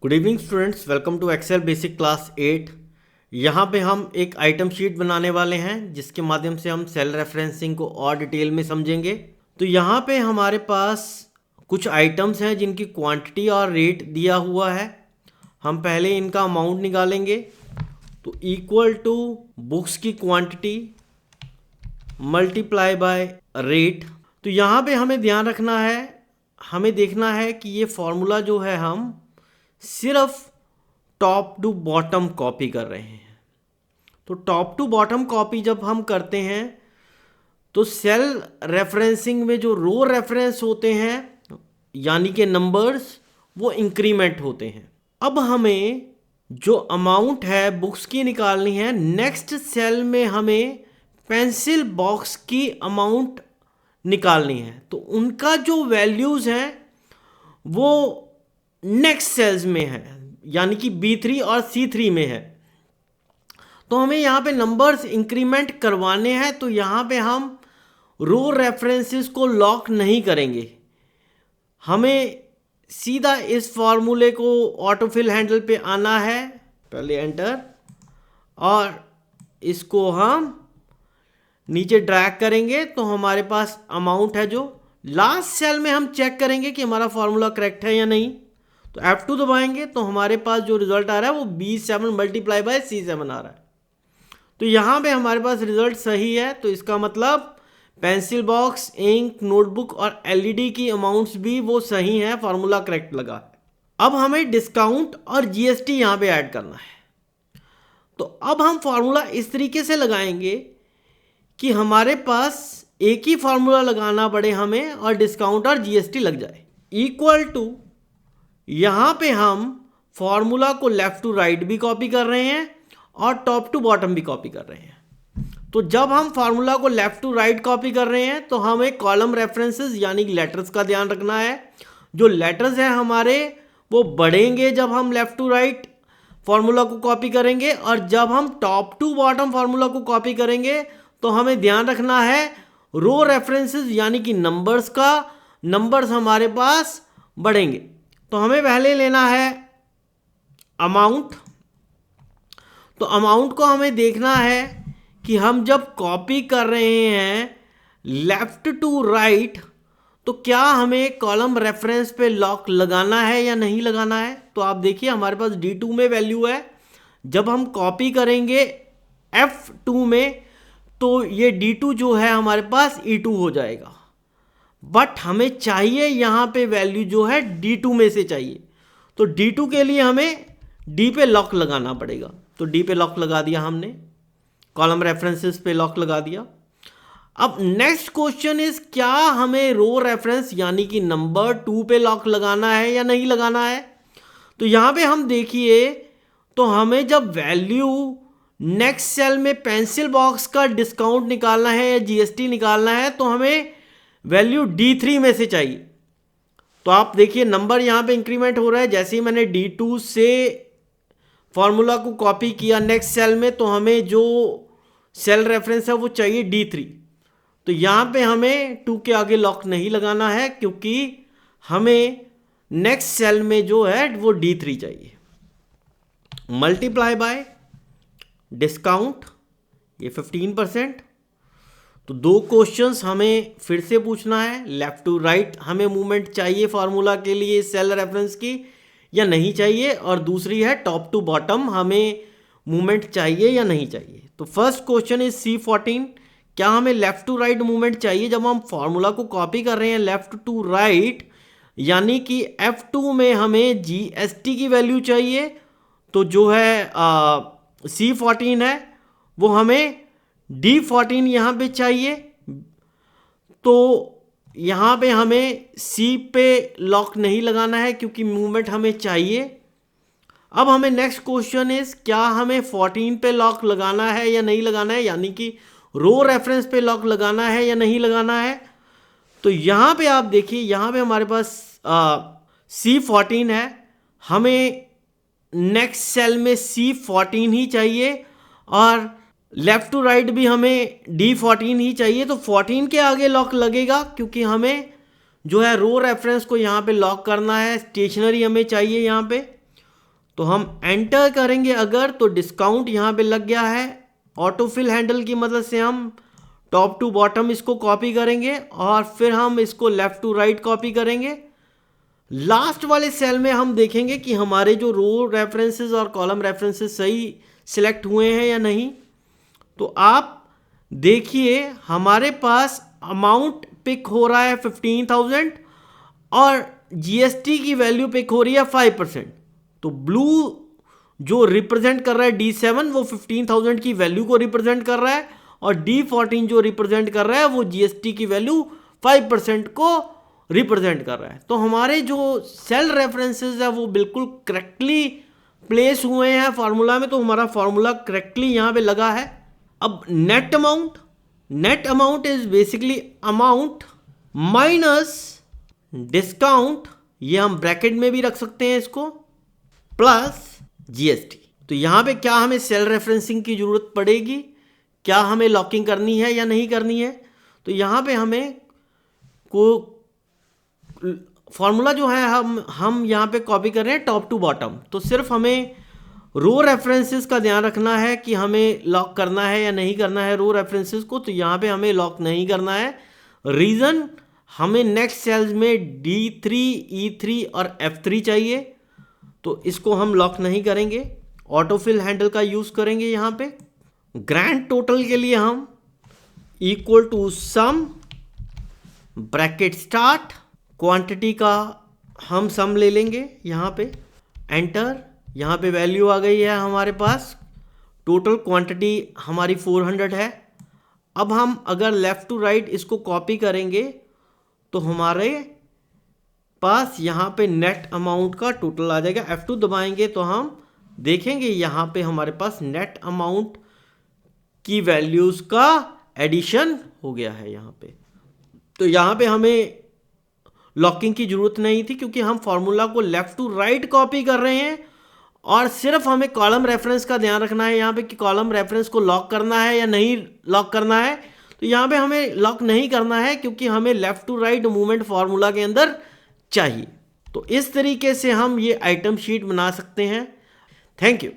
Good evening students, welcome to Excel basic class 8। यहाँ पे हम एक आइटम शीट बनाने वाले हैं जिसके माध्यम से हम सेल रेफरेंसिंग को और डिटेल में समझेंगे। तो यहाँ पे हमारे पास कुछ आइटम्स हैं जिनकी क्वांटिटी और रेट दिया हुआ है। हम पहले इनका अमाउंट निकालेंगे। तो इक्वल टू बुक्स की क्वांटिटी मल्टीप्लाई बाय रेट। तो यहाँ पे हमें ध्यान रखना है, हमें देखना है कि ये फॉर्मूला जो है हम सिर्फ टॉप टू बॉटम कॉपी कर रहे हैं। तो टॉप टू बॉटम कॉपी जब हम करते हैं तो सेल रेफरेंसिंग में जो रो रेफरेंस होते हैं यानी कि नंबर्स वो इंक्रीमेंट होते हैं। अब हमें जो अमाउंट है बुक्स की निकालनी है, नेक्स्ट सेल में हमें पेंसिल बॉक्स की अमाउंट निकालनी है। तो उनका जो वैल्यूज़ हैं वो नेक्स्ट सेल्स में है, यानी कि B3 और C3 में है। तो हमें यहाँ पे नंबर्स इंक्रीमेंट करवाने हैं। तो यहाँ पे हम रो रेफरेंसेस को लॉक नहीं करेंगे, हमें सीधा इस फॉर्मूले को ऑटोफिल हैंडल पे आना है। पहले एंटर और इसको हम नीचे ड्रैग करेंगे तो हमारे पास अमाउंट है। जो लास्ट सेल में हम चेक करेंगे कि हमारा फॉर्मूला करेक्ट है या नहीं। तो F2 दबाएंगे तो हमारे पास जो रिजल्ट आ रहा है वो B7 मल्टीप्लाई बाय C7 आ रहा है। तो यहाँ पे हमारे पास रिजल्ट सही है। तो इसका मतलब पेंसिल बॉक्स, इंक, नोटबुक और LED की अमाउंट्स भी वो सही हैं, फार्मूला करेक्ट लगा है। अब हमें डिस्काउंट और GST यहाँ पे ऐड करना है। तो अब हम फार्मूला इस तरीके से लगाएंगे कि हमारे पास एक ही फार्मूला लगाना पड़े हमें और डिस्काउंट और GST लग जाए। इक्वल टू यहाँ पे हम फॉर्मूला को लेफ्ट टू राइट भी कॉपी कर रहे हैं और टॉप टू बॉटम भी कॉपी कर रहे हैं। तो जब हम फार्मूला को लेफ्ट टू राइट कॉपी कर रहे हैं तो हमें कॉलम रेफरेंसेस यानी लेटर्स का ध्यान रखना है। जो लेटर्स हैं हमारे वो बढ़ेंगे जब हम लेफ्ट टू राइट फार्मूला को कॉपी करेंगे, और जब हम टॉप टू बॉटम फार्मूला को कॉपी करेंगे तो हमें ध्यान रखना है रो रेफरेंसेस यानी कि नंबर्स का, नंबर्स हमारे पास बढ़ेंगे। तो हमें पहले लेना है अमाउंट। तो अमाउंट को हमें देखना है कि हम जब कॉपी कर रहे हैं लेफ्ट टू राइट तो क्या हमें कॉलम रेफरेंस पे लॉक लगाना है या नहीं लगाना है। तो आप देखिए हमारे पास D2 में वैल्यू है। जब हम कॉपी करेंगे F2 में तो ये D2 जो है हमारे पास E2 हो जाएगा, बट हमें चाहिए यहाँ पे वैल्यू जो है D2 में से चाहिए। तो D2 के लिए हमें D पे लॉक लगाना पड़ेगा। तो D पे लॉक लगा दिया हमने, कॉलम रेफरेंसेस पे लॉक लगा दिया। अब नेक्स्ट क्वेश्चन इज क्या हमें रो रेफरेंस यानी कि नंबर 2 पे लॉक लगाना है या नहीं लगाना है। तो यहाँ पे हम देखिए तो हमें जब वैल्यू नेक्स्ट सेल में पेंसिल बॉक्स का डिस्काउंट निकालना है या GST निकालना है तो हमें वैल्यू D3 में से चाहिए। तो आप देखिए नंबर यहाँ पे इंक्रीमेंट हो रहा है। जैसे ही मैंने D2 से फॉर्मूला को कॉपी किया नेक्स्ट सेल में तो हमें जो सेल रेफरेंस है वो चाहिए D3। तो यहाँ पे हमें 2 के आगे लॉक नहीं लगाना है क्योंकि हमें नेक्स्ट सेल में जो है वो D3 चाहिए। मल्टीप्लाई बाय डिस्काउंट, ये 15%। तो 2 क्वेश्चंस हमें फिर से पूछना है, लेफ्ट टू राइट हमें मूवमेंट चाहिए फार्मूला के लिए सेल रेफरेंस की या नहीं चाहिए, और दूसरी है टॉप टू बॉटम हमें मूवमेंट चाहिए या नहीं चाहिए। तो फर्स्ट क्वेश्चन इज C14, क्या हमें लेफ्ट टू राइट मूवमेंट चाहिए। जब हम फार्मूला को कॉपी कर रहे हैं लेफ्ट टू राइट यानी कि F2 में हमें GST की वैल्यू चाहिए। तो जो है C14 है वो हमें D14 यहाँ पे चाहिए। तो यहाँ पे हमें C पे लॉक नहीं लगाना है क्योंकि मूवमेंट हमें चाहिए। अब हमें नेक्स्ट क्वेश्चन इज क्या हमें 14 पे लॉक लगाना है या नहीं लगाना है, यानी कि रो रेफरेंस पे लॉक लगाना है या नहीं लगाना है। तो यहाँ पे आप देखिए यहाँ पे हमारे पास C14 है, हमें नेक्स्ट सेल में C14 ही चाहिए और लेफ्ट टू राइट भी हमें D14 ही चाहिए। तो 14 के आगे लॉक लगेगा क्योंकि हमें जो है रो रेफरेंस को यहाँ पे लॉक करना है, स्टेशनरी हमें चाहिए यहाँ पे। तो हम एंटर करेंगे अगर, तो डिस्काउंट यहाँ पे लग गया है। ऑटोफिल हैंडल की मदद से हम टॉप टू बॉटम इसको कॉपी करेंगे और फिर हम इसको लेफ्ट टू राइट कॉपी करेंगे। लास्ट वाले सेल में हम देखेंगे कि हमारे जो रो रेफरेंसेस और कॉलम रेफरेंसेस सही सिलेक्ट हुए हैं या नहीं। तो आप देखिए हमारे पास अमाउंट पिक हो रहा है 15,000 और जीएसटी की वैल्यू पिक हो रही है 5%। तो ब्लू जो रिप्रेजेंट कर रहा है D7 वो 15,000 की वैल्यू को रिप्रेजेंट कर रहा है और D14 जो रिप्रेजेंट कर रहा है वो जीएसटी की वैल्यू 5% को रिप्रेजेंट कर रहा है। तो हमारे जो सेल रेफरेंसेस है वो बिल्कुल करेक्टली प्लेस हुए हैं फार्मूला में, तो हमारा फार्मूला करेक्टली यहाँ पे लगा है। अब net amount is basically amount minus discount, ये हम ब्रैकेट में भी रख सकते हैं इसको, प्लस जीएसटी। तो यहाँ पे क्या हमें सेल रेफरेंसिंग की जरूरत पड़ेगी, क्या हमें लॉकिंग करनी है या नहीं करनी है। तो यहाँ पे हमें को फॉर्मूला जो है हम यहाँ पे कॉपी कर रहे हैं टॉप टू बॉटम। तो सिर्फ हमें रो रेफरेंसेस का ध्यान रखना है कि हमें लॉक करना है या नहीं करना है रो रेफरेंसेस को। तो यहाँ पे हमें लॉक नहीं करना है। रीज़न, हमें नेक्स्ट सेल्स में D3, E3 और F3 चाहिए, तो इसको हम लॉक नहीं करेंगे। ऑटोफिल हैंडल का यूज़ करेंगे यहाँ पे। ग्रैंड टोटल के लिए हम equal to sum bracket start, quantity का हम सम ले लेंगे यहाँ पे, एंटर। यहाँ पे वैल्यू आ गई है हमारे पास, टोटल क्वांटिटी हमारी 400 है। अब हम अगर लेफ़्ट टू राइट इसको कॉपी करेंगे तो हमारे पास यहाँ पे नेट अमाउंट का टोटल आ जाएगा। F2 दबाएंगे तो हम देखेंगे यहाँ पे हमारे पास नेट अमाउंट की वैल्यूज़ का एडिशन हो गया है यहाँ पे। तो यहाँ पे हमें लॉकिंग की ज़रूरत नहीं थी क्योंकि हम फॉर्मूला को लेफ़्ट टू राइट कॉपी कर रहे हैं और सिर्फ हमें कॉलम रेफरेंस का ध्यान रखना है यहाँ पे कि कॉलम रेफरेंस को लॉक करना है या नहीं लॉक करना है। तो यहाँ पे हमें लॉक नहीं करना है क्योंकि हमें left to right movement formula के अंदर चाहिए। तो इस तरीके से हम ये आइटम शीट बना सकते हैं। Thank you.